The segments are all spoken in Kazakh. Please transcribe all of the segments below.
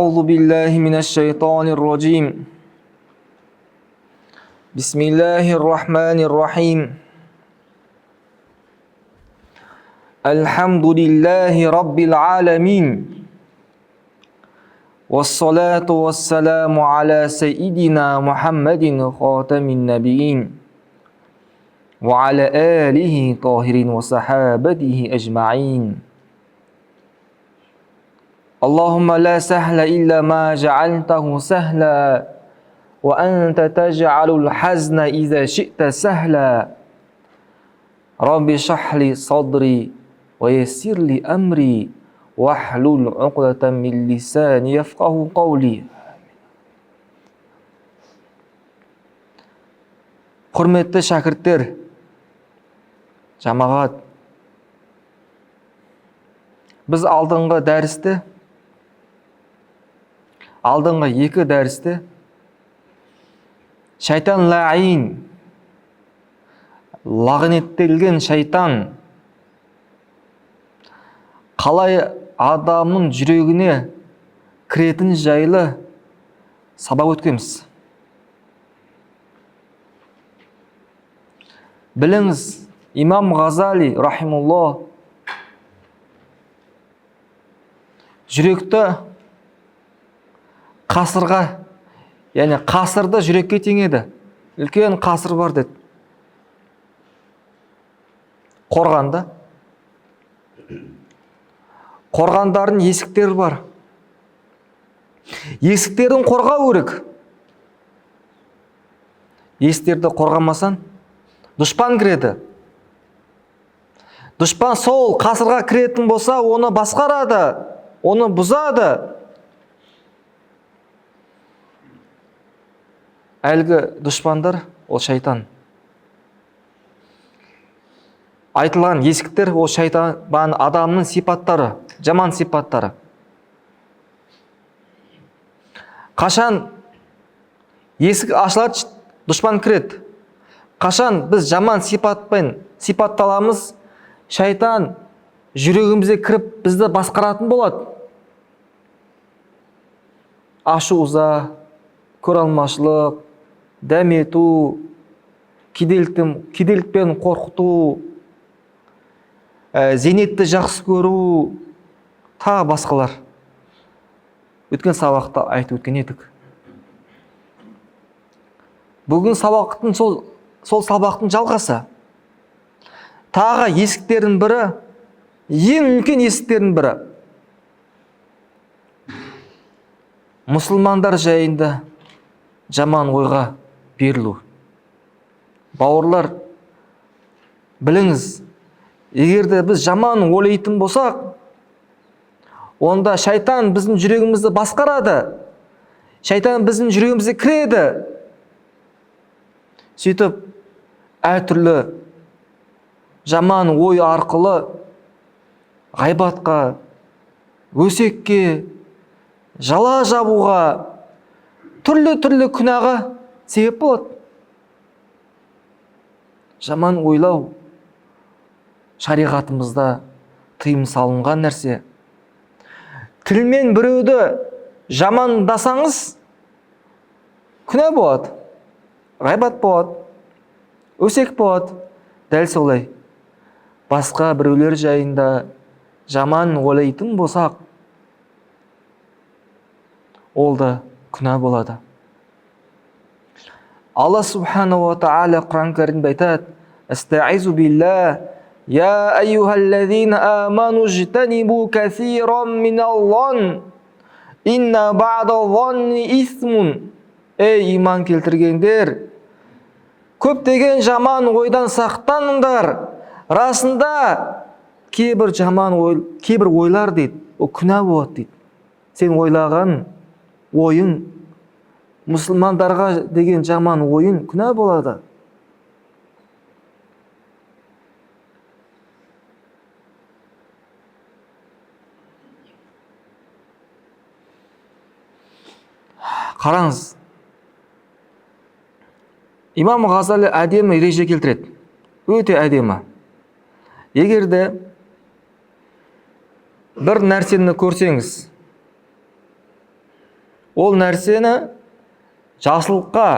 أعوذ بالله من الشيطان الرجيم بسم الله الرحمن الرحيم الحمد لله رب العالمين والصلاة والسلام على سيدنا محمد خاتم النبيين وعلى آله طاهرين وصحابته أجمعين اللهم لا سهل إلا ما جعلته سهلا وأنت تجعل الحزن إذا شئت سهلا رب اشرح لي صدري ويسر لي أمري واحلل عقدة من لساني يفقهوا قولي. Құрметті шәкірттер, жамағат, біз алдыңғы екі дәрісте шайтан лаин, лағнеттелген шайтан қалай адамның жүрегіне кіретін жайлы сабақ өткенбіз. Біліңіз, имам Ғазали рахимуллах жүректі қасырға, яғни қасырды жүрекке теңеді. Үлкен қасыр бар деді. Қорғанда. Қорғандардың есіктері бар. Есіктерін қорғау керек. Есіктерді қорғамасан, дұшпан кіреді. Дұшпан сол қасырға кіретін болса, оны басқарады, оны бұзады. Әлгі дұшпандар, ол шайтан. Айтылған есіктер, ол шайтан, адамның сипаттары, жаман сипаттары. Қашан есік ашылады, дұшпан кіреді. Қашан біз жаман сипатпен сипатталамыз, шайтан жүрегімізге кіріп бізді басқаратын болады. Ашу-ыза, көреалмаушылық, дәмету, кедейлікпен қорқыту, зейнетті жақсы көру, тағы басқалар. Өткен сабақта айтып өткен едік. Бүгін сабақтың сол сабақтың жалғасы. Тағы есіктердің бірі, ең үлкен есіктердің бірі. Мұсылмандар жайында жаман ойға берілу. Бауырлар, біліңіз, егерде біз жаман ойлайтын болсақ, онда шайтан біздің жүрегімізді басқарады. Шайтан біздің жүрегімізге кіреді. Сөйтіп, әртүрлі жаман ой арқылы ғайбатқа, өсекке, жала жабуға, түрлі күнәға себеп болады. Жаман ойлау шариғатымызда тыйым салынған нәрсе. Тілмен біреуді жамандасаңыз, күнә болады, ғайбат болады, өсек болады. Дәл солай. Басқа біреулер жайында жаман ойлайтын болсақ, ол да күнә болады. Алла субханаху ва тааля Құран кәрімде айтады: "Астаизу билlah, я айюхаллазина аману жтанибу касиран миналлан, инна ба'далланни исмун." Ей иман келтіргендер, көптеген жаман ойдан сақтаныңдар. Расында кейбір ойлар дейді, ол күнә болады дейді. Сен ойлаған ойын, мұсылмандарға деген жаман ойын күнә болады. Қараңыз, имам Ғазали әдемі ереже келтіреді. Өте әдемі. Егерде бір нәрсені көрсеңіз, ол нәрсені жақсылыққа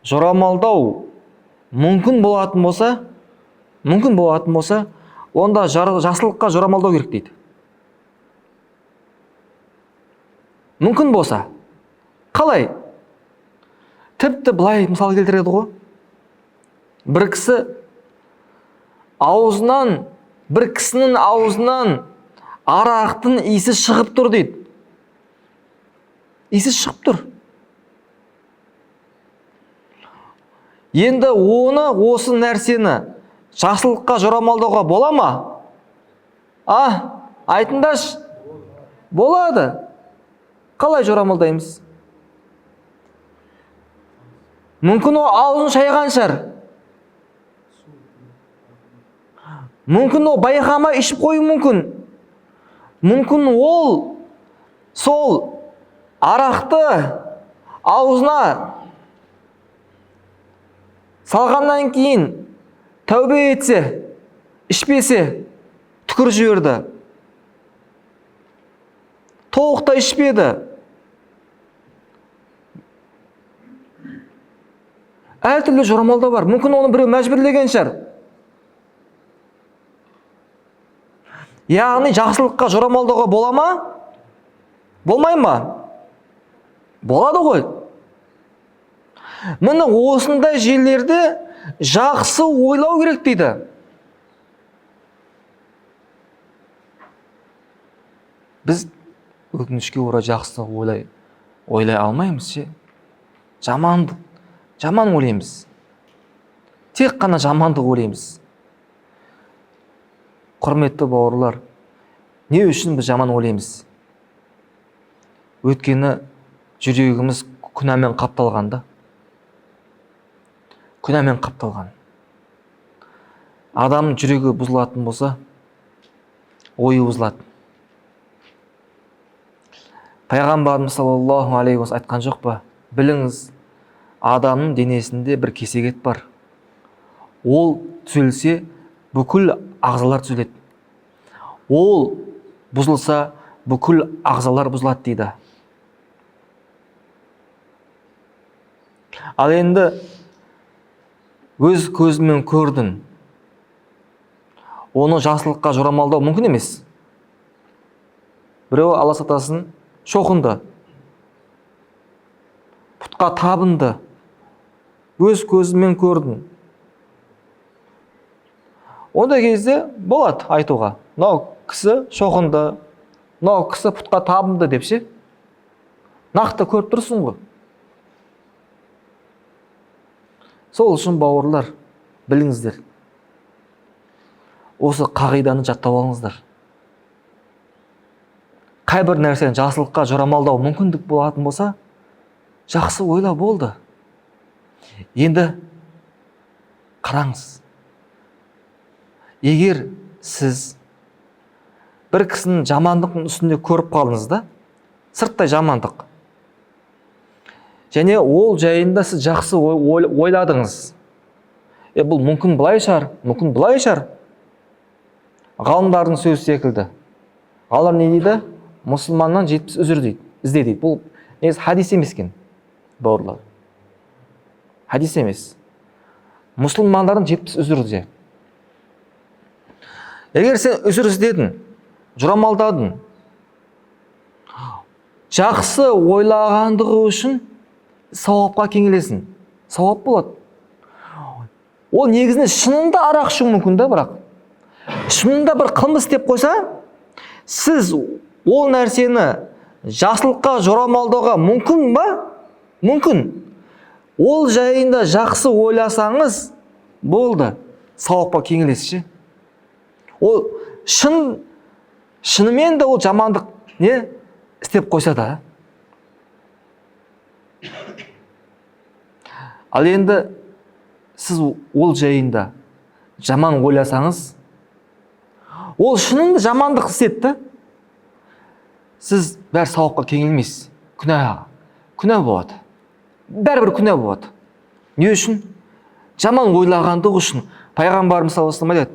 жорамалдау мүмкін болатын болса, онда жақсылыққа жорамалдау керек дейді. Мүмкін болса. Қалай? Тіпті былай мысал келтіреді ғой. Бір кісінің аузынан арақтың иісі шығып тұр дейді. Иісі шығып тұр. Енді осы нәрсені жақсылыққа жорамалдауға бола ма? Айтыңдаршы. Болады. Қалай жорамалдаймыз? Мүмкін ол аузын шайған шығар. Мүмкін ол байқамай ішіп қою мүмкін. Мүмкін ол сол арақты аузына салғаннан кейін тәубе етсе, ішпесе, түкіріп жіберді. Толықтай ішпеді. Әртүрлі жорамалда бар. Мүмкін оны біреу мәжбүрлеген шығар. Яғни жақсылыққа жорамалдауға бола ма? Болмай ма? Болады ғой. Міне осындай жерлерде жақсы ойлау керек дейді. Біз өкінішке орай жақсы ойлай алмаймыз ше. Жаман ойлаймыз. Тек қана жамандық ойлаймыз. Құрметті бауырлар, не үшін біз жаман ойлаймыз? Өйткені жүрегіміз күнәмен қапталған да. Күнәмен қапталған. Адамның жүрегі бұзылатын болса, ойы бұзылады. Пайғамбарымыз саллаллаху алейхи уассалам айтқан жоқ па? Біліңіз, адамның денесінде бір кесек бар. Ол түзелсе, бүкіл ағзалар түзеледі. Ол бұзылса, бүкіл ағзалар бұзылады дейді. Ал енді өз көзімен көрдің. Оны жақсылыққа жорамалдау мүмкін емес. Біреу Алла сақтасын шоқынды. Пұтқа табынды. Өз көзімен көрдің. Ондай кезде болады айтуға. Мынау кісі шоқынды, мынау кісі пұтқа табынды деп ше. Нақты көріп тұрсың ғой. Сол үшін бауырлар, біліңіздер. Осы қағиданы жаттап алыңыздар. Қай бір нәрсені жақсылыққа жорамалдау мүмкіндік болатын болса, жақсы ойла болды. Енді қараңыз. Егер сіз бір кісінің жамандықтың үстінде көріп қалдыңыз да, сырттай жамандық. Және ол жайында сіз жақсы ойладыңыз. Бұл мүмкін былай шығар, мүмкін былай шығар. Ғалымдардың сөзі секілді. Ғалым не дейді? Мұсылманнан 70 үзір дейді, ізде дейді. Бұл негізі хадис емес екен, бауырлар. Хадис емес. Мұсылмандардың 70 үзір ізде. Егер сен үзір іздедің, жорамалдадың, жақсы ойлағандығы үшін сауапқа кенелесің. Сауап болады. Ол негізінде шынында арақ ішу мүмкін да, бірақ шынында бір қылмыс істеп қойса, сіз ол нәрсені жақсылыққа жорамалдауға мүмкін ба? Мүмкін. Ол жайында жақсы ойласаңыз, болды. Сауапқа кенелесіз. Ол шынымен де ол жамандық не істеп қойса да. Ал енді сіз ол жайында жаман ойласаңыз, ол шынында жамандық істетті. Сіз бәр сауапқа кенелмейсіз. Күнә болады. Бәрібір күнә болады. Не үшін? Жаман ойлағандық үшін. Пайғамбарымыз саллаллаху алейхи ва саллям айтады: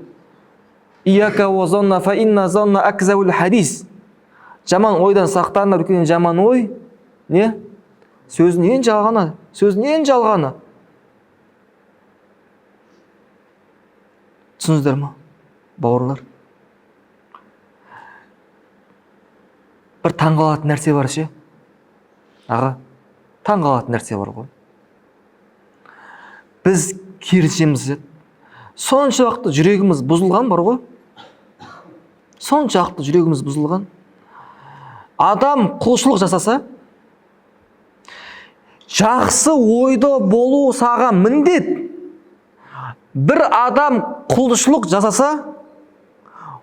Ияка ва занна фа инна занна акзабул хадис. Жаман ойдан сақтаныңдар, өйткені жаман ой не? Сөздің ең жалғаны, сөздің ең жалғаны. Түсініңіздер ма, бауырлар? Бір таңғалатын нәрсе бар ше. Аға, таңғалатын нәрсе бар ғой. Біз керісеміз еді. Соншалықты жүрегіміз бұзылған бар ғой. Соншалықты жүрегіміз бұзылған. Адам құлшылық жасаса, жақсы ойды болу саған міндет. Бір адам құлшылық жасаса,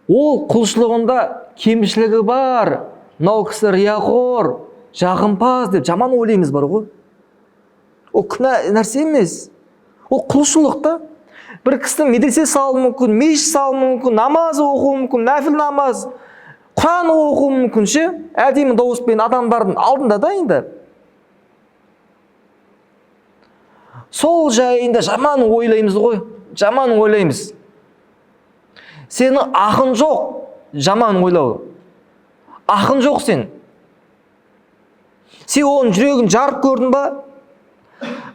ол құлшылығында кемшілігі бар. Мынау кісі рияқор, жағымпаз деп жаман ойлаймыз бар ғой. Ол күнә нәрсе емес. Ол құлшылық та. Бір кісінің медресе салуы мүмкін, мешіт салуы мүмкін, намаз оқуы мүмкін, нәпіл намаз, Құран оқуы мүмкін ше. Әдемі дауыспен адамдардың алдында да енді. Сол жайында жаман ойлаймыз ғой. Жаман ойлаймыз. Сенің ақын жоқ, жаман ойлау. Ақын жоқ сен. Сен оның жүрегін жарып көрдің ба?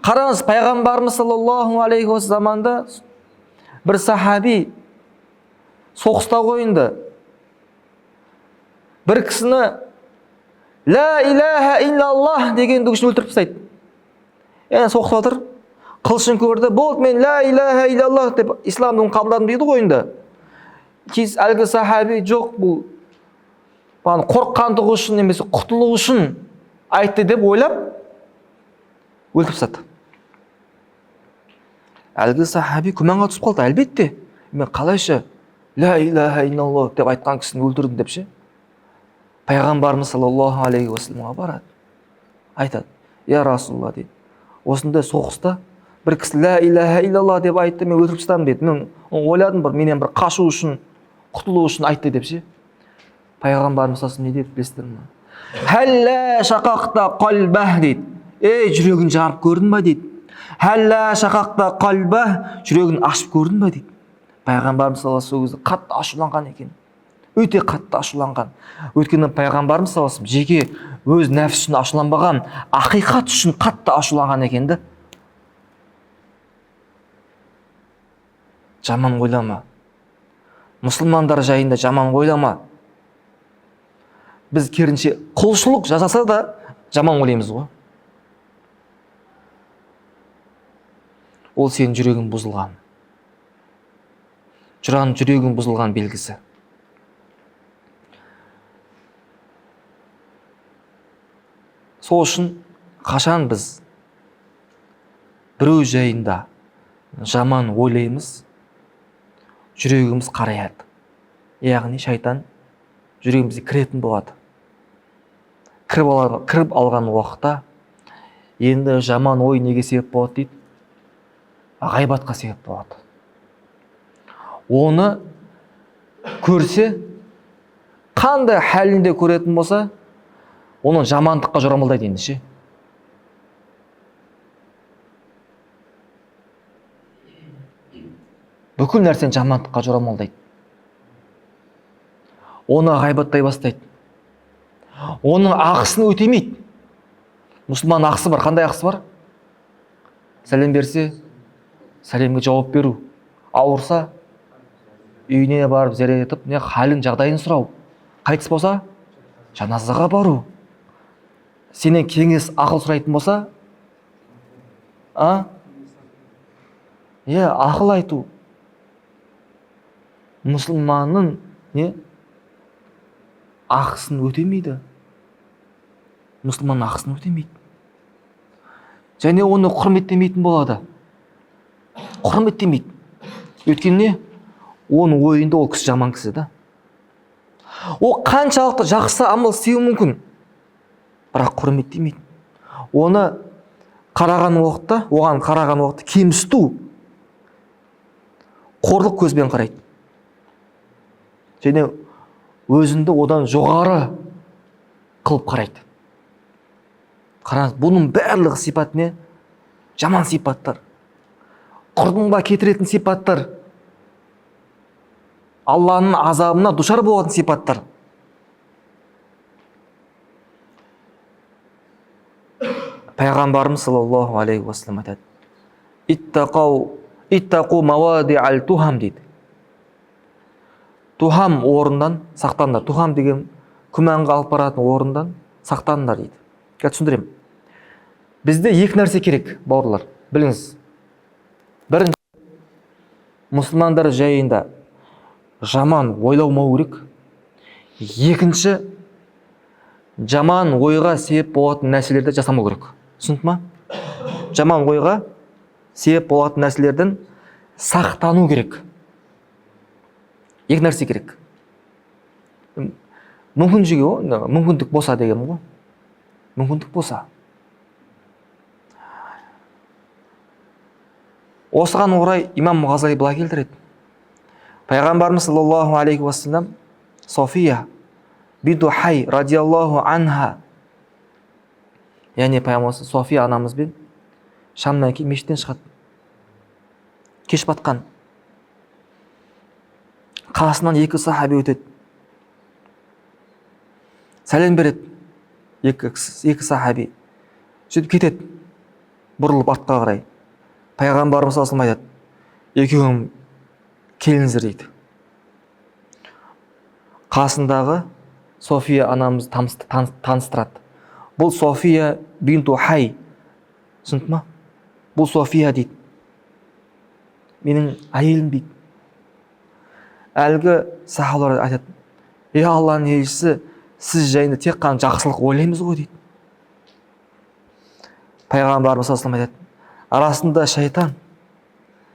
Қараңыз, пайғамбарымыз саллаллаху алейхи уассалам заманда бір сахаби соғыста қойынды. Бір кісіні ла илаха иллаллах деген үшін өлтіріп тастайды. Соғыс жатыр, қылышын көрді, болды мен ла илаха иллаллах деп исламды қабылдадым дейді ғой енді. Әлгі сахаби жоқ, бұл қорыққандығы үшін немесе құтылу үшін айтты деп ойлап өлтіріп тастады. Әлгі сахаби күмәнға түсіп қалды. Әлбетте, мен қалайша ла илаха иллаллах деп айтқан кісіні өлтірдім деп ше. Пайғамбарымыз саллаллаху алейхи уассаламға барады. Айтады, я Расулалла дейді. Осындай соғыста бір кісі ла илаха иллаллах деп айтты, мен өлтіріп тастадым дейді. Мен ойладым, менен бір қашу үшін, құтылу үшін айтты деп ше. Пайғамбарымыз не дейді білесіздер ме? Хәллә шақақта қалбах дейді. Жүрегін жарып көрдің ба дейді. Хәллә шақақта қалбах, жүрегін ашып көрдің ба дейді. Пайғамбарымыз саллаллаху алейхи қатты ашуланған екен. Өте қатты ашуланған. Өйткені пайғамбарымыз саллаллаху алейхи жеке өз нәпсі үшін ашуланбаған, ақиқат үшін қатты ашуланған екенді. Жаман ойлама. Мұсылмандар жайында жаман ойлама. Біз керінше құлшылық жасаса да жаман ойлаймыз ғой. Ол сенің жүрегің бұзылған. Жүрегің бұзылған белгісі. Сол үшін қашан біз біреу жайында жаман ойлаймыз, жүрегіміз қараяды. Яғни шайтан жүрегімізге кіретін болады. Кіріп алған уақытта енді жаман ой неге себеп болады дейді? Ғайбатқа себеп болады. Оны көрсе, қандай хәлінде көретін болса, оның жамандыққа жорамалдайды енді ше. Бүкіл нәрсені жамандыққа жорамалдайды. Оны ғайбаттай бастайды. Оның ақысын өтемейді. Мұсылман ақысы бар. Қандай ақысы бар? Сәлем берсе, сәлемге жауап беру. Ауырса, үйіне барып зиярат етіп, халін, жағдайын сұрау. Қайтыс болса, жаназаға бару. Сенен кеңес, ақыл сұрайтын болса, ақыл айту. Мұсылманның ақысын өтемейді. Мұсылман ақысын өтемейді. Және оны құрметтемейтін болады. Құрметтемейді. Өйткені оның ойында ол кісі жаман кісі да. Ол қаншалықты жақсы амал істеуі мүмкін, бірақ құрметтемейді. Оған қараған уақытта кемсіту, қорлық көзбен қарайды. Және өзінді одан жоғары қылып қарайды. Қараңыз, бұның барлығы сипат не? Жаман сипаттар. Құрдымға кетіретін сипаттар. Алланың азабына душар болатын сипаттар. Пайғамбарымыз саллаллаху алейхи уассалам айтады: иттақу мавади'ал тухам дейді. Тухам орындан сақтандар. Тухам деген күмәнға алып баратын орындан сақтандар дейді. Түсіндіремін. Бізде екі нәрсе керек, бауырлар. Біліңіз. Бірінші, мұсылмандар жайында жаман ойламау керек. Екінші, жаман ойға себеп болатын нәрселерді жасамау керек. Түсінді ма? Жаман ойға себеп болатын нәрселерден сақтану керек. Екі нәрсе керек. Мүмкіндік болса деген ғой. Мүмкіндік болса. Осыған орай имам Ғазали былай келтіреді. Пайғамбарымыз саллаллаху алейхи уассалам София бинту Хай радиаллаху анха, яғни пайғамбарымыз София анамызбен Шамнан мешіттен шығады. Кеш батқан. Қасынан екі сахаби өтеді. Сәлем береді. Екі сахаби. Сөйтіп кетеді. Бұрылып артқа қарай. Пайғамбарымыз саллаллаху алейхи айтады: екеуің келіңіздер дейді. Қасындағы София анамыз таныстырады. Бұл София бинту Хай. Түсінді ма? Бұл София дейді. Менің әйелім дейді. Әлгі сахабалар айтады: ей Алланың елшісі, сіз жайында тек қана жақсылық ойлаймыз ғой дейді. Пайғамбарымыз саллаллаху алейхи айтады: арасында шайтан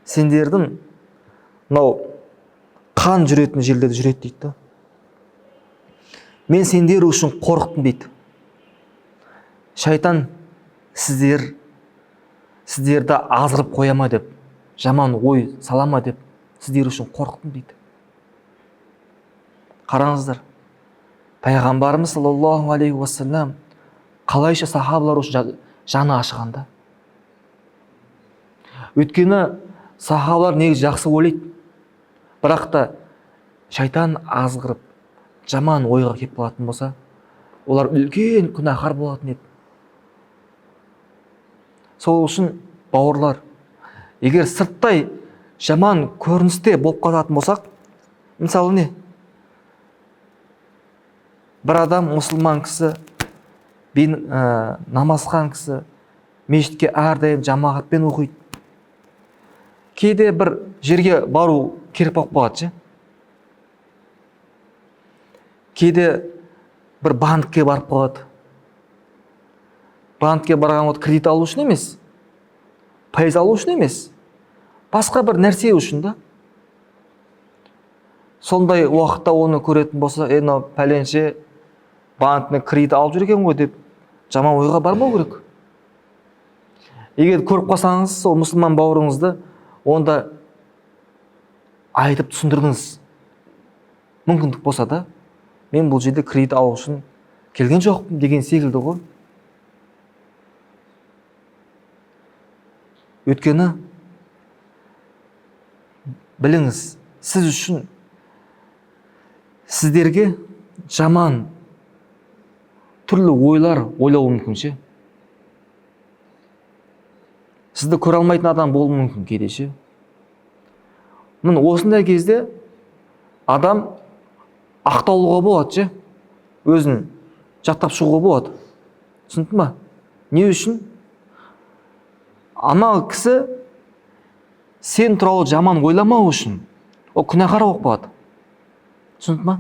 сендердің мынау қан жүретін жерлерде жүреді дейді. Мен сендер үшін қорықтым дейді. Шайтан сіздерді азғырып қояма деп, жаман ой салама деп, сіздер үшін қорықтым дейді. Қараңыздар, пайғамбарымыз саллаллаху алейхи уассалам қалайша сахабалар үшін жаны ашығанда. Өйткені сахабалар негізі жақсы ойлайды, бірақ та шайтан азғырып жаман ойға кеп болатын болса, олар үлкен күнәһар болатын еді. Сол үшін бауырлар, егер сырттай жаман көріністе болып қалатын болсақ, мысалы не? Бір адам мұсылман кісі, намазхан кісі, мешітке әрдайым жамағатпен оқиды. Кейде бір жерге бару керек болып қалады. Кейде бір банкке барып қалады. Банкке барған уақыт кредит алу үшін емес, пайыз алу үшін емес, басқа бір нәрсе үшін да. Сондай уақытта оны көретін болса, пәленше банктен кредит алып жүрген ғой деп жаман ойға бармау керек. Егер көріп қалсаңыз, сол мұсылман бауырыңызды онда айтып түсіндірдіңіз. Мүмкіндік болса да, мен бұл жерде кредит алу үшін келген жоқпын деген секілді ғой. Өйткені біліңіз, сіз үшін сіздерге жаман түрлі ойлар ойлауы мүмкін ше. Сізді көре алмайтын адам болуы мүмкін кейде ше. Осындай кезде адам ақталуға болады ше. Өзін жақтап шығуға болады. Түсінді ма? Не үшін? Ана кісі сен туралы жаман ойламау үшін ол күнәһар болып қалады. Түсінді ма?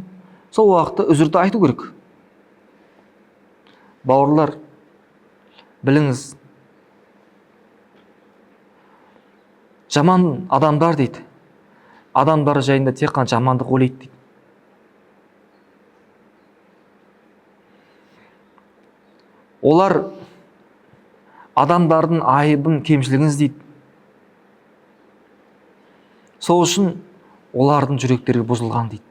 Сол уақытта үзірді айту керек. Бауырлар, біліңіз, жаман адамдар дейді. Адамдар жайында тек қана жамандық ойлайды дейді. Олар адамдардың айыбын, кемшілігін іздейді. Сол үшін олардың жүректері бұзылған дейді.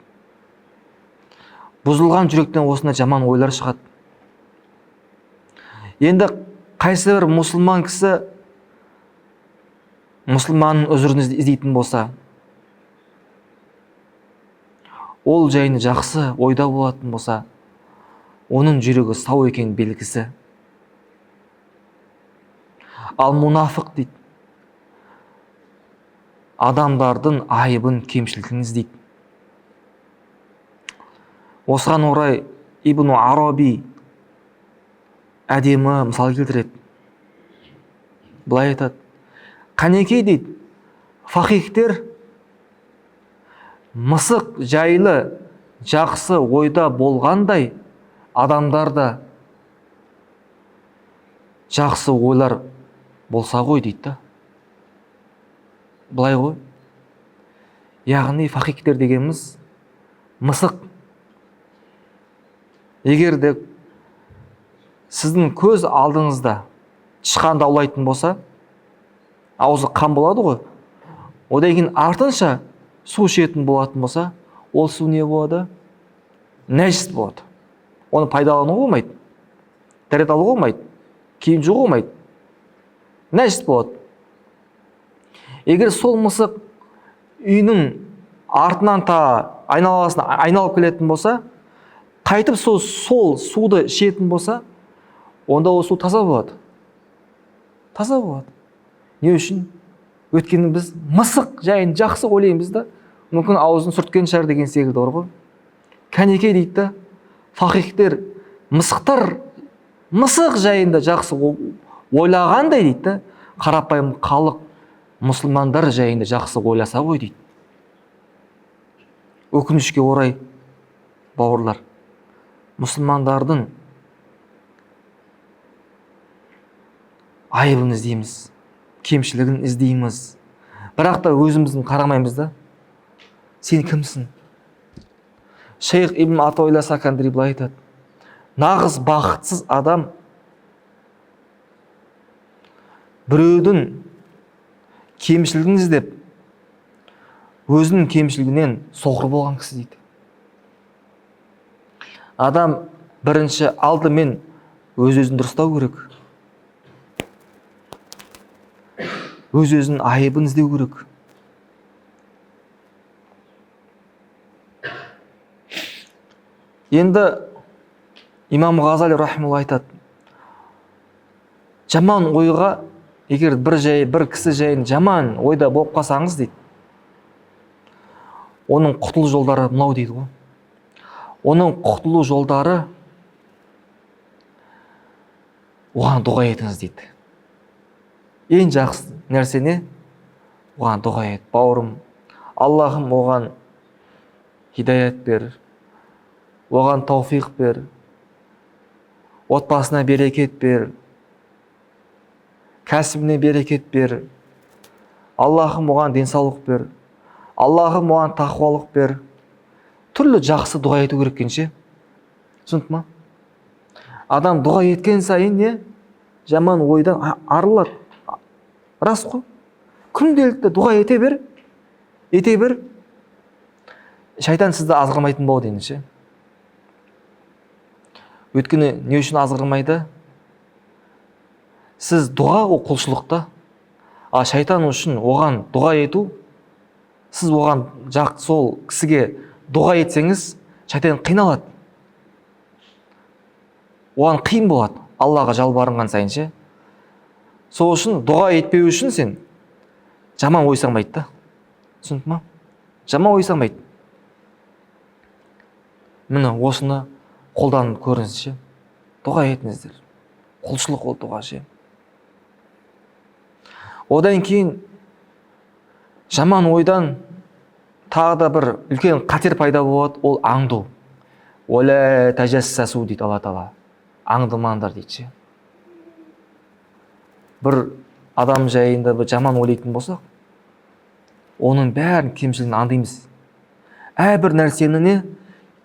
Бұзылған жүректен осындай жаман ойлар шығады. Енді қайсы бір мұсылман кісі мұсылманның үзірін іздейтін болса, ол жайында жақсы ойда болатын болса, оның жүрегі сау екен белгісі. Ал мұнафық дейді, адамдардың айыбын, кемшілігін іздейді. Осыған орай Ибн Араби әдемі мысал келтіреді. Былай айтады: қанекей дейді, фақихтер мысық жайлы жақсы ойда болғандай, адамдарда жақсы ойлар болса ғой дейді да. Былай ғой. Яғни фақихтер дегеніміз мысық. Егер де сіздің көз алдыңызда тышқан аулайтын болса, аузы қан болады ғой. Одан кейін артынша су ішетін болатын болса, ол су не болады? Нәжіс болады. Оны пайдалануға болмайды. Дәрет алуға болмайды. Киім жууға болмайды. Нәжіс болады. Егер сол мысық үйінің артынан айналасына айналып келетін болса, қайтып сол суды ішетін болса, онда ол су таза болады. Таза болады. Не үшін? Өйткені біз мысық жайын жақсы ойлаймыз да, мүмкін аузын сүрткен шығар деген секілді бар ғой. Кәнекей дейді да, фақихтер мысықтар мысық жайында жақсы ойлағандай дейді да, қарапайым халық мұсылмандар жайында жақсы ойласа ғой дейді. Өкінішке орай, бауырлар, мұсылмандардың айыбын іздейміз, кемшілігін іздейміз. Бірақ та өзіміздің қарамаймыз да. Сен кімсің? Шейх Ибн Атауилла Сакандри былай айтады: нағыз бақытсыз адам біреудің кемшілігін іздеп, өзінің кемшілігінен соқыр болған кісі дейді. Адам бірінші алдымен өз-өзін дұрыстау керек. Өз-өзінің айыбын іздеу керек. Енді имам Ғазали рахималла айтады: жаман ойға, егер бір кісі жайын жаман ойда болып қалсаңыз дейді, оның құтылу жолдары мынау дейді ғой. Оның құтылу жолдары оған дұға етіңіз дейді. Ең жақсы нәрсе не? Оған дұға ет. Бауырым, Аллахым оған хидаят бер, оған тауфиқ бер, отбасына берекет бер, кәсібіне берекет бер, Аллахым оған денсаулық бер, Аллахым оған тақуалық бер. Түрлі жақсы дұға ету керек екенше. Түсінді ма? Адам дұға еткен сайын не? Жаман ойдан арылады. Рас қой. Күнделікті дұға ете бер. Шайтан сізді азғырмайтын болады ендеше. Өйткені не үшін азғырмайды? Сіз дұға ол құлшылықта, а шайтан үшін оған дұға ету, сіз оған сол кісіге дұға етсеңіз, шайтан қиналады. Оған қиын болады, Аллаға жалбарынған сайын ше. Сол үшін дұға етпеу үшін сен жаман ой салмайды да. Түсінді ма? Жаман ой салмайды. Міне осыны қолданып көріңіз ше. Дұға етіңіздер. Құлшылық ол дұға ше. Одан кейін жаман ойдан тағы да бір үлкен қатер пайда болады, ол аңду. Оля тәжәссәсу дейді Алла Тағала. Аңдымаңдар дейді ше. Бір адам жайында бір жаман ойлайтын болсақ, оның бәрін кемшілігін аңдаймыз. Әрбір нәрсені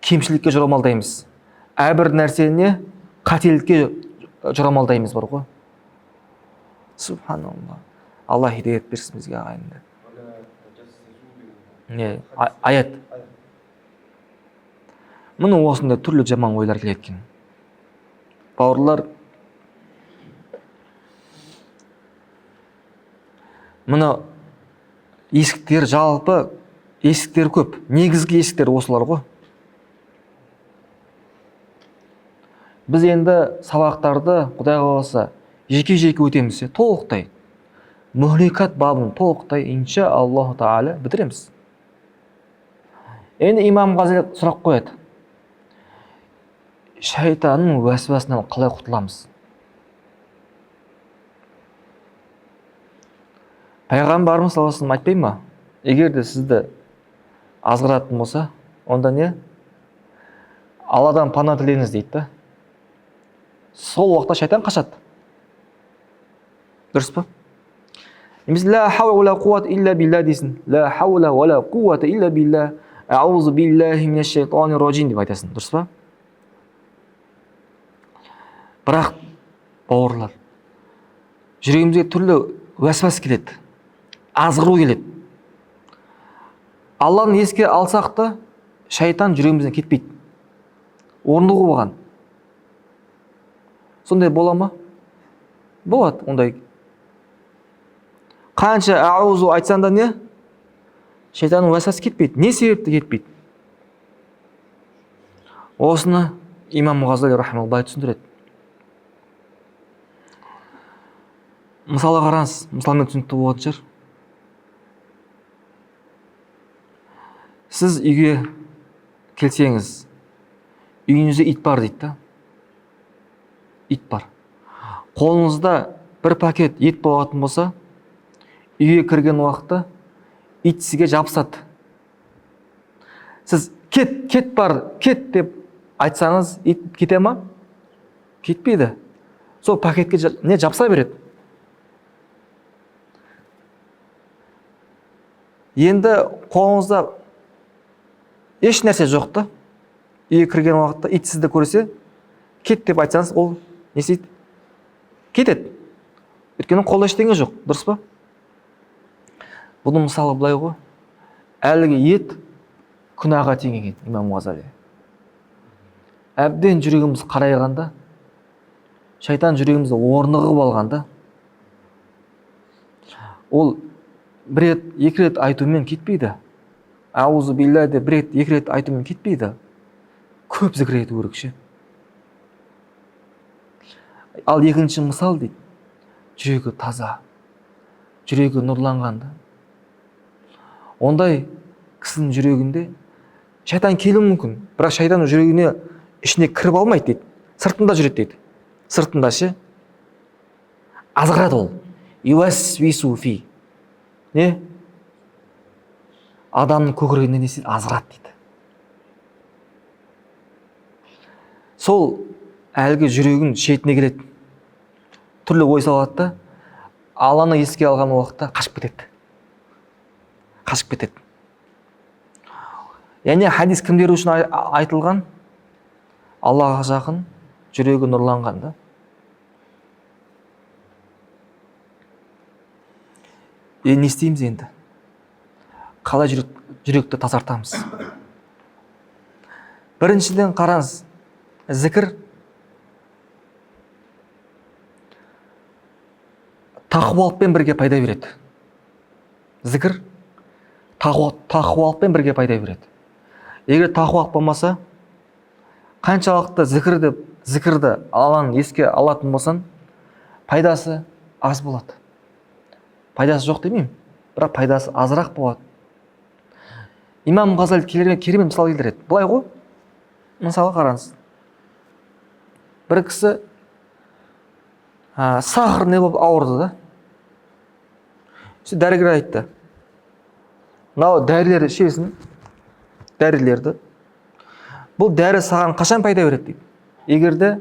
кемшілікке жорамалдаймыз. Әрбір нәрсені қателікке жорамалдаймыз бар ғой. Субханалла. Алла хидаят берсін бізге ағайынды. Не, аят. Мұны осында түрлі жаман ойлар келеткен. Бауырлар, мұны есіктер жалпы, есіктер көп. Негізгі есіктер осылар ғой. Біз енді сабақтарды, Құдай қаласа, жеке өтеміз, толықтай мухликат бабын толықтай инша Аллаху Тағала бітіреміз. Енді имам Ғазали сұрақ қояды: шайтанның уәсуасынан қалай құтыламыз? Пайғамбарымыз саллаллаху алейхи ва саллям айтпай ма, егер де сізді азғыратын болса, онда не? Алладан пана тілеңіз дейді да. Сол уақытта шайтан қашады. Дұрыс па? Немесе ла хаула ва ла қуввата илля билла дейсің. Ла хаула ва ла қуввата илля билла. Аузу биллахи минаш шайтанир раджим деп айтасың. Дұрыс па? Бірақ бауырлар, жүрегімізге түрлі уәсуас келеді, азғыру келеді. Алланы еске алсақ та, шайтан жүрегімізден кетпейді. Орындығы болған. Сондай бола ма? Болады ондай. Қанша аузу айтсаң да не? Шайтанның уәсуасы кетпейді. Не себепті кетпейді? Осыны имам Ғазали рахимахуллах былай түсіндіреді. Мысалы қараңыз, мысалмен түсінікті болатын шығар. Сіз үйге келсеңіз, үйіңізде ит бар дейді да. Ит бар. Қолыңызда бір пакет ет болатын болса, үйге кірген уақытта ит сізге жабысады. Сіз кет бар, кет деп айтсаңыз, ит кете ма? Кетпейді. Сол пакетке не жабыса береді. Енді қолыңызда еш нәрсе жоқ та, үйге кірген уақытта ит сізді көрсе, кет деп айтсаңыз, ол не істейді? Кетеді. Өйткені қолда ештеңе жоқ, дұрыс па? Бұның мысалы былай ғой, әлгі ет күнәға теңеген имам Ғазали. Әбден жүрегіміз қарайғанда, шайтан жүрегімізді орнығып алғанда, ол бір рет, екі рет айтумен кетпейді. Аузу билля деп бір рет, екі рет айтумен кетпейді. Көп зікір ету керек ше. Ал екінші мысал дейді, жүрегі таза, жүрегі нұрланғанда. Ондай кісінің жүрегінде шайтан келуі мүмкін, бірақ шайтан жүрегіне ішіне кіріп алмайды дейді. Сыртында жүреді дейді. Сыртында ше. Азғырады ол. Ювасвису фи. Не? Адамның көкірегіне не істейді? Азғырады дейді. Сол әлгі жүрегін шетіне келеді. Түрлі ой салады да, Алланы еске алған уақытта қашып кетеді. Қашып кетеді. Яғни хадис кімдер үшін айтылған? Аллаға жақын, жүрегі нұрланған да. Не істейміз енді? Қалай жүректі тазартамыз? Біріншіден қараңыз, зікір тақуалықпен бірге пайда береді. Зікір тақуалықпен бірге пайда береді. Егер тақуалық болмаса, қаншалықты зікірді Алланы еске алатын болсан, пайдасы аз болады. Пайдасы жоқ демеймін, бірақ пайдасы азырақ болады. Имам Ғазали керемет мысал келтіреді. Былай ғой, мысалы қараңыз. Бір кісі сахар не болып ауырды да. Дәрігер айтты: мынау дәрілерді ішесің, дәрілерді. Бұл дәрі саған қашан пайда береді дейді. Егер де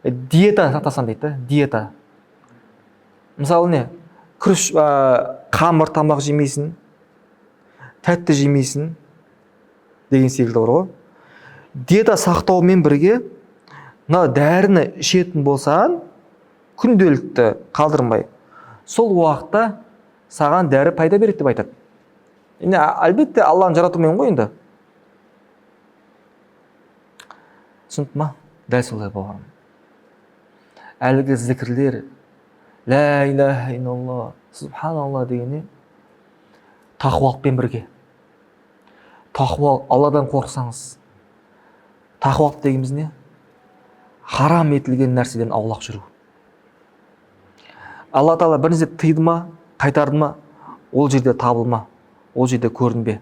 диета сақтасаң дейді, диета. Мысалы не? Күріш, қамыр тамақ жемейсің, тәтті жемейсің деген секілді бар ғой. Диета сақтаумен бірге мынау дәріні ішетін болсаң, күнделікті қалдырмай, сол уақытта саған дәрі пайда береді деп айтады. Енді әлбетте Алланың жаратуымен ғой енді. Түсінді ма? Дәл солай болған. Әлгі зікірлер, ла илаха илlallah, субханалла дегені тақуалықпен бірге. Тақуалық, Алладан қорықсаңыз. Тақуалық дегеніміз не? Харам етілген нәрседен аулақ жүру. Алла тағала бір нәрсе тыйды ма, қайтарды ма, ол жерде табылма, ол жерде көрінбе.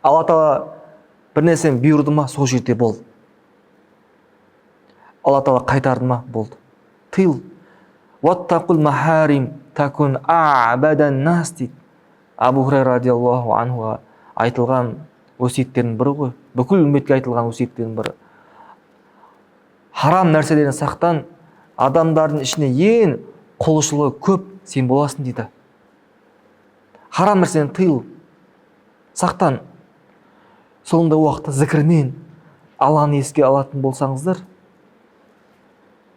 Алла тағала бір нәрсені бұйырды ма, сол жерде бол. Алла тағала қайтарды ма, болды. Тыйл. Уаттақул махарим такун а'бадан нас дейді. Абу Хурайра радиаллаху анхуға айтылған өсиеттердің бірі ғой. Бүкіл үмметке айтылған өсиеттердің бірі. Харам нәрселерден сақтан, адамдардың ішіне ең құлшылығы көп сен боласың дейді. Харам нәрседен тыйл, сақтан. Соңында уақытта зікірмен Алланы еске алатын болсаңыздар,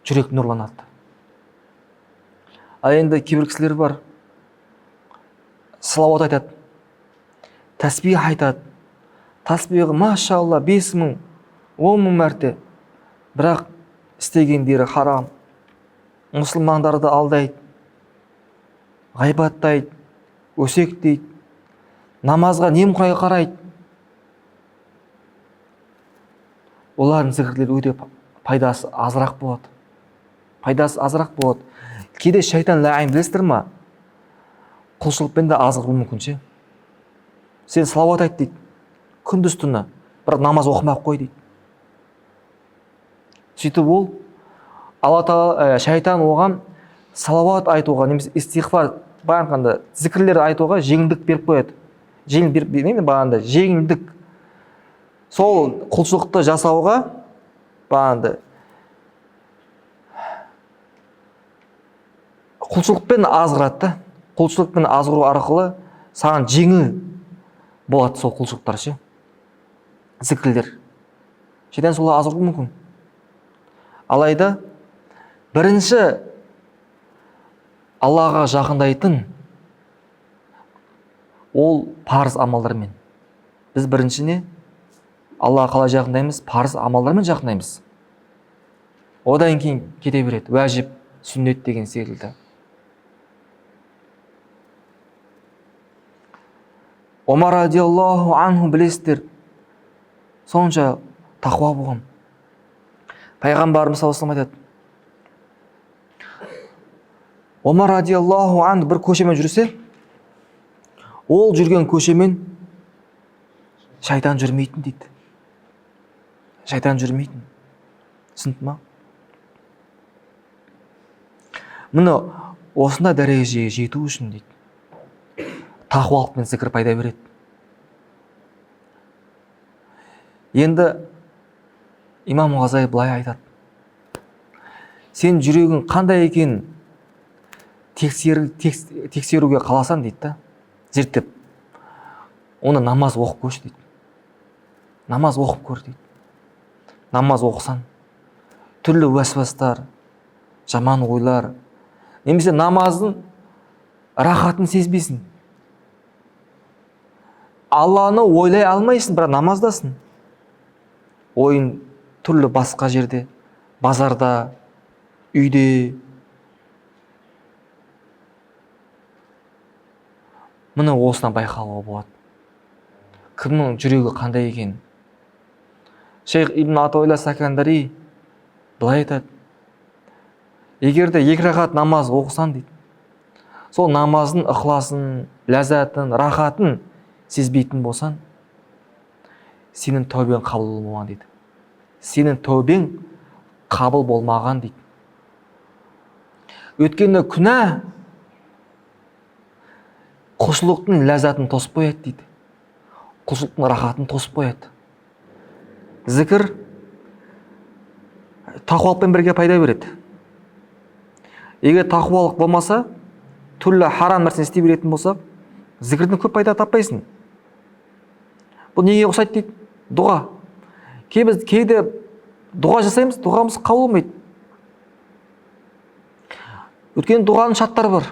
жүрек нұрланады. Ал енді кейбір кісілер бар, салауат айтады, тәсбих айтады. Тәсбихі машалла 5000, 10.000 мәрте, бірақ істегендері харам. Мұсылмандарды алдайды, ғайбаттайды, өсектейді, намазға немқұрай қарайды. Олардың зікірлері өте пайдасы азырақ болады. Кейде шайтан ләйін білесіздер ма? Құлшылықпен де азғыру мүмкін ше. Сен салауат айт дейді, күндіз түні, бірақ намаз оқымақ қой дейді. Сөйтіп ол, Алла тағала, шайтан оған салауат айтуға, немесе истиғфар, бағанғанда зікірлер айтуға жеңілдік беріп қояды. Жеңілдік. Сол құлшылықты жасауға бағанды құлшылықпен азғырады. Құлшылықпен азғыру арқылы саған жеңіл болады сол құлшылықтар ше. Зікірлер. Шайтан солай азғыру мүмкін. Алайда бірінші Аллаға жақындайтын ол парыз амалдармен. Біз біріншіне Аллаға қалай жақындаймыз? Парыз амалдармен жақындаймыз. Одан кейін кете береді. Уәжіп, сүннет деген секілді. Омар радиаллаху анху білесіздер, сонша тақуа болған. Пайғамбарымыз саллаллаху алейхи айтады. Омар радиаллаху анху бір көшемен жүрсе, ол жүрген көшемен шайтан жүрмейтін дейді. Шайтан жүрмейтін. Түсінді ма? Мұны осындай дәрежеге жету үшін дейді, тақуалық пен зікір пайда береді. Енді имам Ғазали былай айтады. Сен жүрегің қандай екен тексеруге қаласан дейді да, зерттеп, оны намаз оқып көрші дейді. Намаз оқып көр дейді. Намаз оқысан, түрлі уәсуастар, жаман ойлар, немесе намаздың рахатын сезбейсің. Алланы ойлай алмайсың, бірақ намаздасың. Ойын түрлі басқа жерде, базарда, үйде. Мұны осынан байқауға болады. Кімнің жүрегі қандай екен? Шейх Ибн Атауилла Сакандари былай айтады. Егерде 2 рақат намаз оқысан дейді, сол намаздың ықыласын, ләззатын, рахатын сезбейтін болсан, сенің тәубең қабыл болмаған дейді. Сенің тәубең қабыл болмаған дейді. Өйткені күнә құлшылықтың ләззатын тосып қояды дейді. Құлшылықтың рахатын тосып қояды. Зікір тақуалықпен бірге пайда береді. Егер тақуалық болмаса, түрлі харам нәрсені істей беретін болса, зікірдің көп пайда таппайсың. Бұл неге ұқсайды дейді? Дұға. Кейде дұға жасаймыз, дұғамыз қабыл болмайды. Өйткені дұғаның шарттары бар.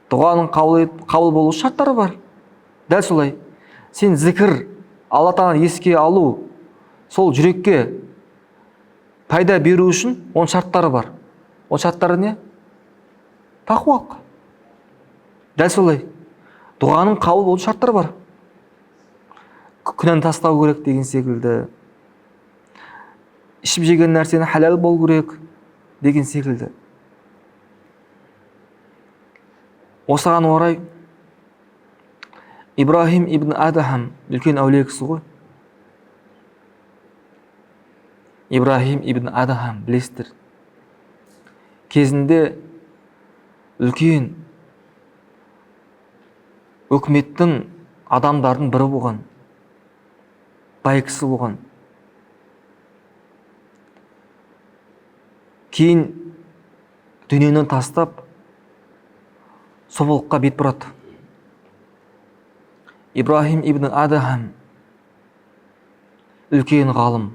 Дұғаның қабыл болу шарттары бар. Дәл солай. Сен зікір, Алла тағаланы еске алу, сол жүрекке пайда беру үшін оның шарттары бар. Ол шарттары не? Тақуалық. Дәл солай. Дұғаның қабыл болу шарттары бар. Күнәні тастау керек деген секілді. Ішіп жеген нәрсені халал болу керек деген секілді. Осыған орай Ибрахим ибн Адхам үлкен әулие кісі ғой. Ибрахим ибн Адхам білесіздер. Кезінде үлкен өкіметтің адамдардың бірі болған. Бай кісі болған. Кейін дүниені тастап сұлулыққа бет бұрады. Ибрахим ибн Адхам үлкен ғалым.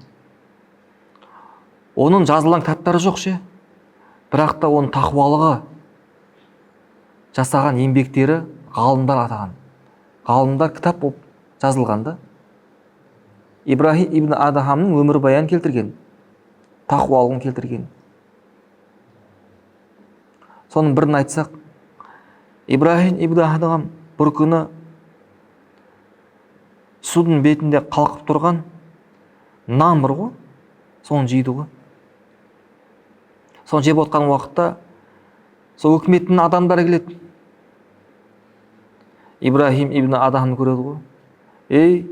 Оның жазылған кітаптары жоқ ше. Бірақ та оның тақуалығы, жасаған еңбектері ғалымдар атаған. Ғалымдар кітап болып жазылғанда. Ибрахим ибн Адхамның өмірбаянын келтірген, тақуалығын келтірген. Соның бірін айтсақ, Ибрахим ибн Адхам бір күні судың бетінде қалқып тұрған нан бар ғой, соны жейді ғой. Соны жеп отқан уақытта сол өкіметтің адамдары келеді. Ибрахим ибн Адхамды көреді ғой. Ей,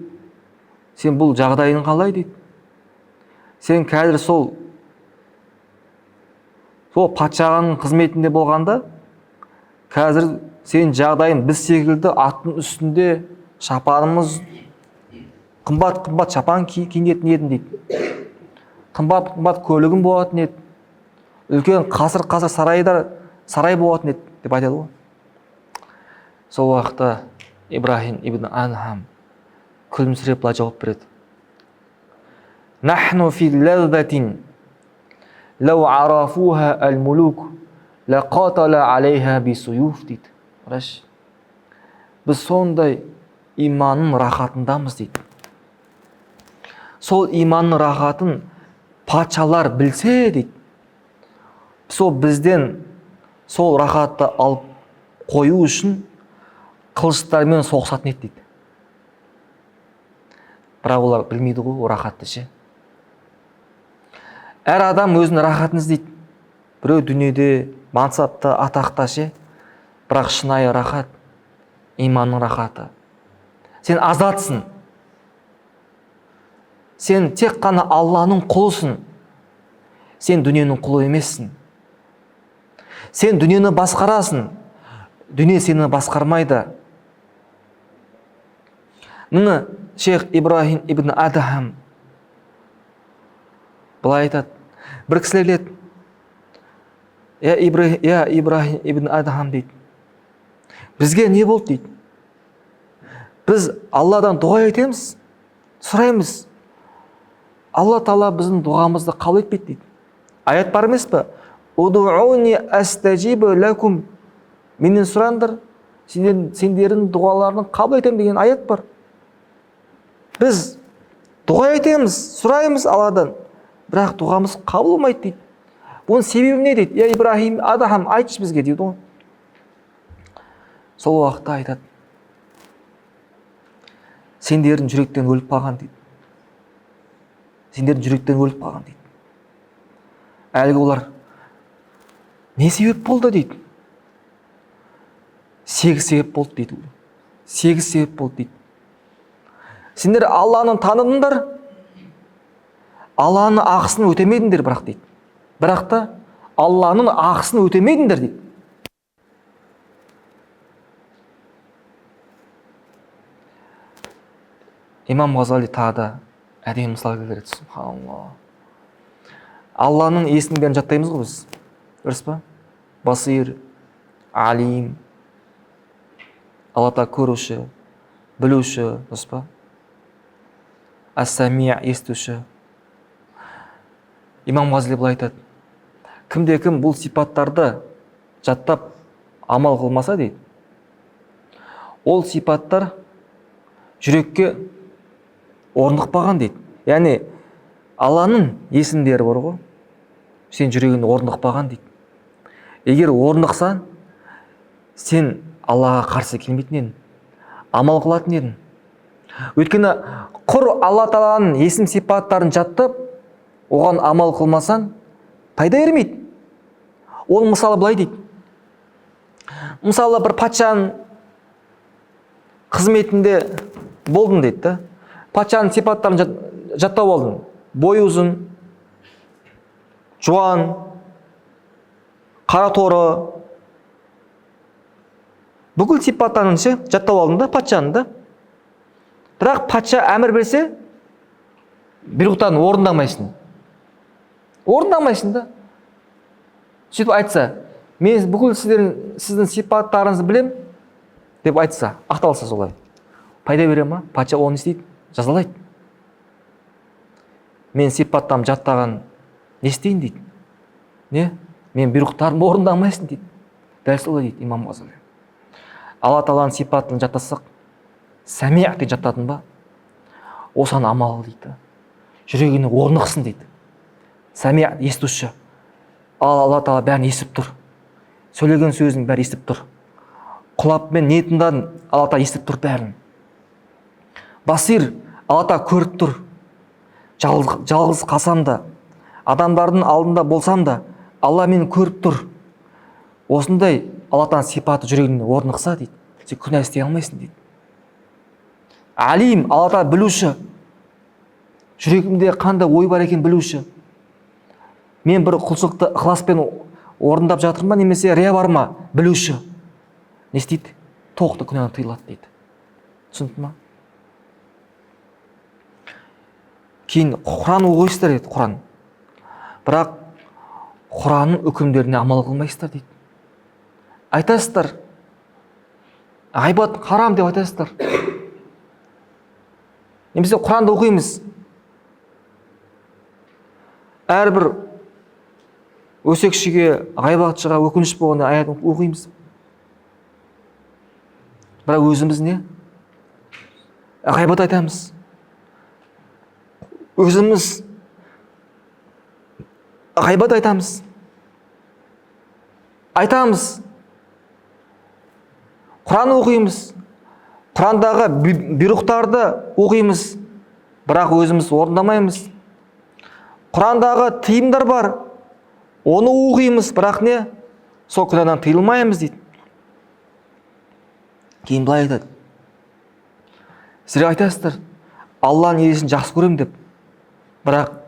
сен бұл жағдайың қалай дейді. Сен қазір сол патшаның қызметінде болғанда, қазір сен жағдайың біз секілді аттың үстінде шапанымыз қымбат шапан киінетін едім дейді. Қымбат көлігім болатын еді. Үлкен қасыр сарай болатын еді деп айтады ғой. Сол уақытта Ибрахим ибн Адхам күлімсіреп былай жауап береді. Нахну фи лаззатин лау арафуха ал-мулук лақатала алейха бисуюф дейді. Біз сондай иманның рахатындамыз дейді. Сол иманның рахатын патшалар білсе дейді. Сол бізден сол рахатты алып қою үшін қылыштармен соғысатын еді дейді. Бірақ олар білмейді ғой рахатты ше. Әр адам өзінің рахатын іздейді. Біреу дүниеде, мансапта, атақта ше. Бірақ шынайы рахат, иманның рахаты. Сен азатсың. Сен тек қана Алланың құлысың. Сен дүниенің құлы емессің. Сен дүниені басқарасың. Дүние сені басқармайды. Міне шейх Ибрахим ибн Адхам былай айтады. Бір кісілер келеді. Я Ибрахим ибн Адхам дейді. Бізге не болды дейді. Біз Алладан дұға етеміз, сұраймыз. Алла Тағала біздің дұғамызды қабыл етпейді дейді. Аят бар емес пе? Удууни астажибу лакум. Менен сұраңдар, сендердің дұғаларының қабыл етемін деген аят бар. Біз дұға етеміз, сұраймыз Алладан, бірақ дұғамыз қабыл болмайды дейді. Бұның себебі не дейді? Я Ибрахим Адхам, айтшы бізге дейді ғой. Сол уақытта айтады. Сендердің жүректен өліп қалған дейді. Сендердің жүректен өліп қалған дейді. Әлгі олар не себеп болды дейді. 8 себеп болды дейді. 8 себеп болды дейді. Сендер Алланы таныдыңдар, Алланың ақысын өтемедіңдер бірақ дейді. Бірақ та Алланың ақысын өтемедіңдер дейді. Имам Ғазали тағы да әдемі мысал келтіреді. Субханалла. Алланың есімін бәрін жаттаймыз ғой біз. Дұрыс па? Басир, алим. Алла Тағала көруші, білуші, дұрыс па? Ас-сами, естуші. Имам Ғазали былай айтады. Кімде-кім бұл сипаттарды жаттап амал қылмаса дейді. Ол сипаттар жүрекке орнықпаған дейді. Яғни Алланың есімдері бар ғой. Сен жүрегіңде орнықпаған дейді. Егер орнықсан, сен Аллаға қарсы келмейтін едің, амал қылатын едің. Өйткені құр Алла Тағаланың есім сипаттарын жаттап, оған амал қылмасан, пайда бермейді. Ол мысалы былай дейді. Мысалы бір патшаның қызметінде болдым дейді да. Патшаның сипаттарын жаттап алдым. Бойы ұзын, жуан, қара торы. Бүкіл сипаттарын жаттап алдым да патшаның да. Бірақ патша әмір берсе, бұйрықтарын орындамайсың. Орындамайсың да. Сөйтіп айтса, мен бүкіл сіздің сипаттарыңызды білем деп айтса, ақталса солай. Пайда бере ма? Патша оны істейді, жазалайды. Мен сипаттарым жаттаған не істейін дейді. Не? Мен бұйрықтарымды орындамайсың дейді. Дәл солай дейді имам Ғазали. Алла Тағаланың сипатын жаттасақ, сәмиғ деп жаттадың ба? Осыған амал дейді. Жүрегіне орнықсын дейді. Сәмиғ естуші. Алла Тағала бәрін естіп тұр. Сөйлеген сөздің бәрі естіп тұр. Құлаппен ниетіңнен Алла Тағала естіп тұр бәрін. Басир, Алла Тағала көріп тұр. Жалғыз қалсам да, адамдардың алдында болсам да, Алла мені көріп тұр. Осындай Алла Тағаланың сипаты жүрегіне орнықса дейді, сен күнә істей алмайсың дейді. Алим, Алла Тағала білуші. Жүрегімде қандай ой бар екен білуші. Мен бір құлшылықты ықыласпен орындап жатырмын ба, немесе рия бар ма білуші. Не істейді? Толықтай күнәні тыйылады дейді. Түсінді ма? Кейін Құран оқисыздар дейді, Құран. Бірақ Құранның үкімдеріне амал қылмайсыздар дейді. Айтасыздар, ғайбат харам деп айтасыздар. Немесе Құранды оқимыз. Әрбір өсекшіге, ғайбатшыға өкініш болғанда аят оқимыз. Бірақ өзіміз не? Ғайбат айтамыз. Өзіміз ғайбат айтамыз. Айтамыз. Құран оқимыз. Құрандағы бұйрықтарды оқимыз. Бірақ өзіміз орындамаймыз. Құрандағы тыйымдар бар. Оны оқимыз, бірақ не? Сол күнәдан тыйылмаймыз дейді. Кейін былай айтады. Сіздер айтасыздар, Алланың елшісін жақсы көрем деп. Бірақ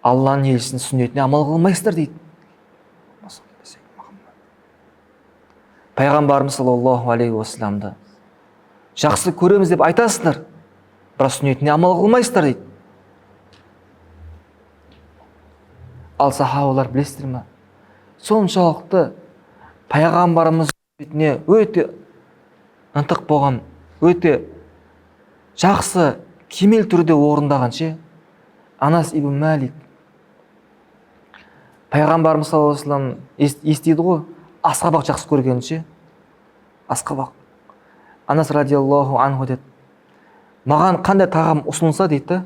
Алланың елшісінің сүннетіне амал қылмайсыздар дейді. Пайғамбарымыз саллаллаху алейхи уассаламды жақсы көреміз деп айтасыздар, бірақ сүннетіне амал қылмайсыздар дейді. Ал сахабалар білесіздер ме? Соншалықты пайғамбарымыз сүннетіне өте ынтық болған, өте жақсы, кемел түрде орындаған ше. Анас ибн Малик пайғамбарымыз саллаллаху алейхи вассалам естиді ғой, асқабақ жақсы көргенін ше. Асқабақ. Анас радиаллаху анху деді, маған қандай тағам ұсынылса дейді,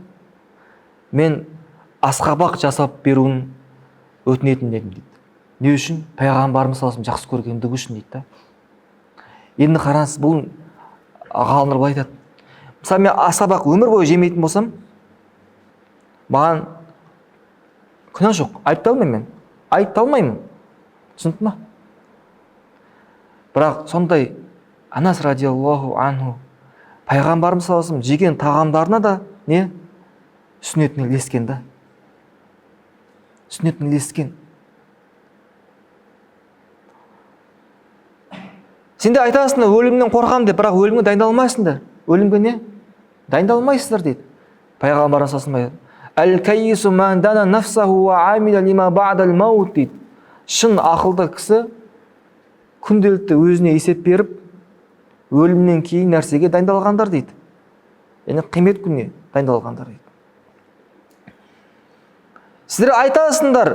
мен асқабақ жасап беруін өтінетін едім дейді. Не үшін? Пайғамбарымыз саллаллаху алейхи вассалам жақсы көргендігі үшін дейді. Енді қараңыз, бұл ғалымдар былай айтады. Мысалы, мен асқабақ өмір бойы жемейтін болсам, маған күнә жоқ, айыпталмаймын. Түсінді ма? Бірақ сондай Анас радиаллаху анху пайғамбарымыз саллаллаху алейхи вассалам жеген тағамдарына да не? Сүннетіне ілескен да. Сүннетіне ілескен. Сенде айтасыңдар, өлімнен қорқам деп, бірақ өлімге дайындалмайсыңдар. Өлімге не? Дайындалмайсыздар дейді. Пайғамбарымыз саллаллаху алейхи вассалам Әл-кайису ман дана нафсаху ва амиля лима ба'дал маут дейді. Шын ақылды кісі күнделікті өзіне есеп беріп, өлімнен кейін нәрсеге дайындалғандар дейді. Яғни қиямет күніне дайындалғандар дейді. Сіздер айтасыңдар,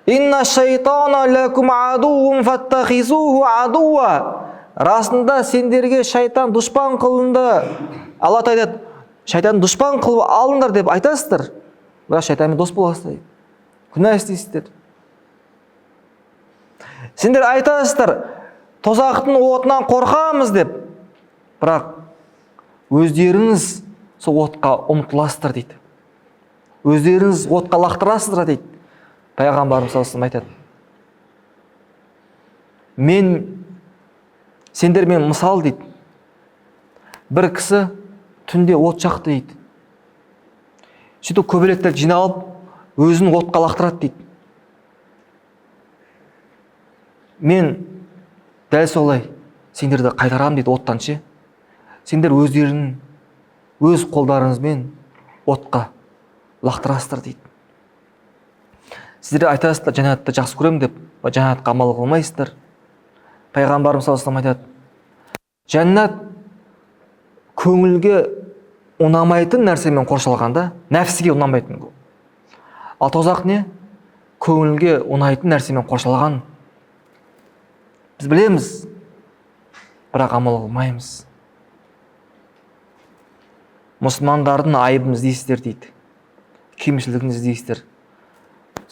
инна шайтана лакум адуун фаттахизуху адуа. Расында сендерге шайтан дұшпан қылынды. Алла айтады, шайтан дұшпан қылып алыңдар деп айтасыздар. Бірақ шайтанмен дос боласыздар дейді. Күнә істейсіздер. Сендер айтасыздар, тозақтың отынан қорқамыз деп. Бірақ өздеріңіз сол отқа ұмтыласыздар дейді. Өздеріңіз отқа лақтырасыздар дейді. Пайғамбарымыз саллаллаху алейхи вассалам айтады. Мен Сендермен мысал дейді. Бір кісі түнде от жақты дейді. Сөйтіп көбелектер жиналып, өзін отқа лақтырады дейді. Мен дәл солай сендерді қайтарамын дейді оттан ше. Сендер өздерінің өз қолдарыңызбен отқа лақтырасыздар дейді. Сіздер айтасыздар жәннатты жақсы көремін деп, жәннатқа амал қылмайсыздар. Пайғамбарымыз саллаллаху алейхи вассалам айтады, жәннат көңілге ұнамайтын нәрсемен қоршалғанда, нәпсіге ұнамайтын. Ал тозақ не? Көңілге ұнайтын нәрсемен қоршалған. Біз білеміз, бірақ амал қылмаймыз. Мұсылмандардың айыбын іздейсіздер дейді. Кемшілігін іздейсіздер.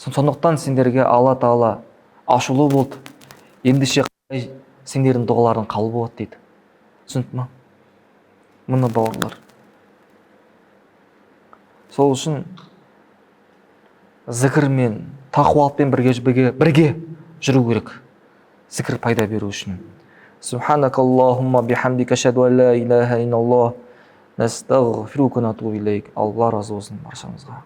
Сондықтан сендерге Алла Тағала ашулы болды. Ендеше сендердің дұғаларың қабыл болады дейді. Түсінді ме? Мұны бауырлар. Сол үшін зікір мен тақуалықпен бірге жүру керек. Зікір пайда беру үшін. Субханакаллахумма бихамдика ашһаду ан ла илаха илlalloh. Настағфирука ва натубу илейк. Алла разы болсын баршаңызға.